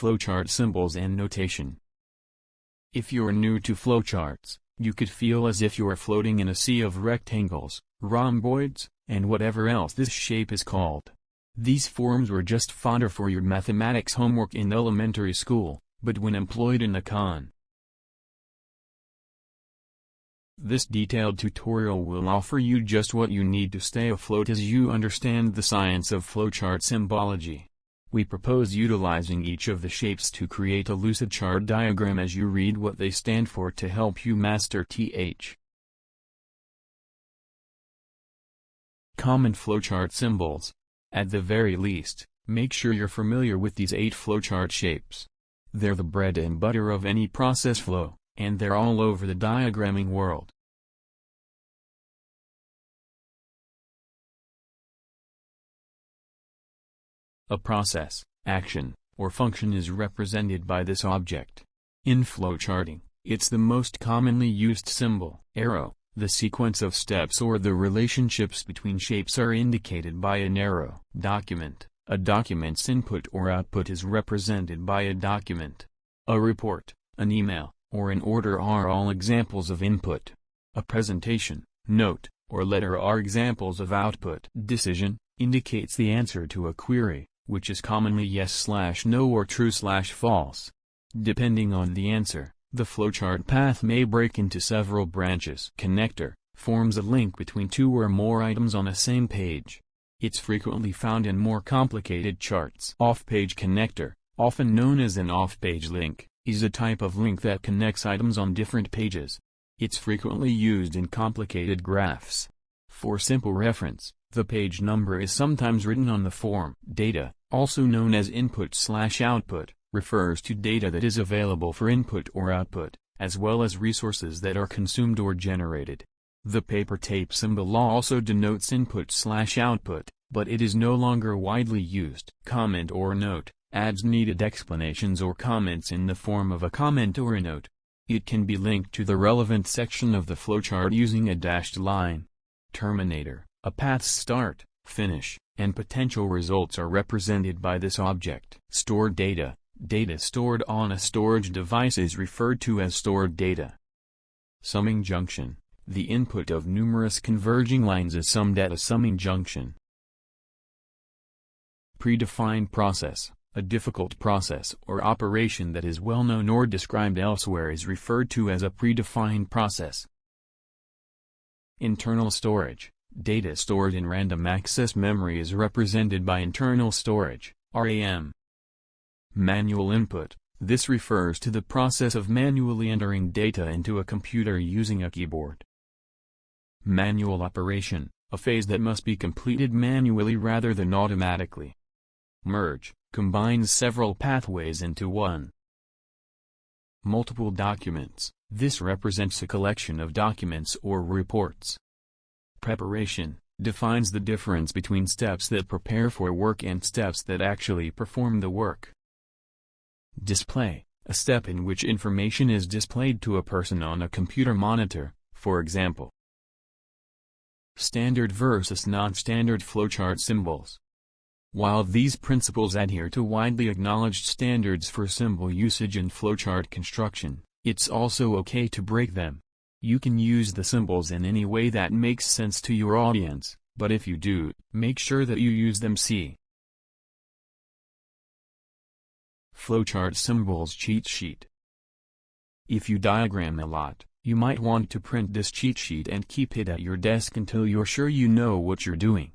Flowchart symbols and notation. If you're new to flowcharts, you could feel as if you're floating in a sea of rectangles, rhomboids, and whatever else this shape is called. These forms were just fodder for your mathematics homework in elementary school, but when employed in a con. This detailed tutorial will offer you just what you need to stay afloat as you understand the science of flowchart symbology. We propose utilizing each of the shapes to create a lucid chart diagram as you read what they stand for to help you master th. Common flowchart symbols. At the very least, make sure you're familiar with these 8 flowchart shapes. They're the bread and butter of any process flow, and they're all over the diagramming world. A process, action, or function is represented by this object. In flowcharting, it's the most commonly used symbol, arrow. The sequence of steps or the relationships between shapes are indicated by an arrow. Document. A document's input or output is represented by a document. A report, an email, or an order are all examples of input. A presentation, note, or letter are examples of output. Decision indicates the answer to a query, which is commonly yes/no or true/false. Depending on the answer, the flowchart path may break into several branches. Connector forms a link between 2 or more items on a same page. It's frequently found in more complicated charts. Off-page connector, often known as an off-page link, is a type of link that connects items on different pages. It's frequently used in complicated graphs. For simple reference, the page number is sometimes written on the form. Data, also known as input/output, refers to data that is available for input or output, as well as resources that are consumed or generated. The paper tape symbol also denotes input/output, but it is no longer widely used. Comment or note adds needed explanations or comments in the form of a comment or a note. It can be linked to the relevant section of the flowchart using a dashed line. Terminator, a path's start, finish, and potential results are represented by this object. Stored data. Data stored on a storage device is referred to as stored data. Summing junction. The input of numerous converging lines is summed at a summing junction. Predefined process. A difficult process or operation that is well known or described elsewhere is referred to as a predefined process. Internal storage. Data stored in random access memory is represented by internal storage, RAM. Manual input. This refers to the process of manually entering data into a computer using a keyboard. Manual operation, a phase that must be completed manually rather than automatically. Merge, combines several pathways into one. Multiple documents. This represents a collection of documents or reports. Preparation, defines the difference between steps that prepare for work and steps that actually perform the work. Display, a step in which information is displayed to a person on a computer monitor, for example. Standard versus non-standard flowchart symbols. While these principles adhere to widely acknowledged standards for symbol usage and flowchart construction, it's also okay to break them. You can use the symbols in any way that makes sense to your audience, but if you do, make sure that you use them. See Flowchart Symbols Cheat Sheet. If you diagram a lot, you might want to print this cheat sheet and keep it at your desk until you're sure you know what you're doing.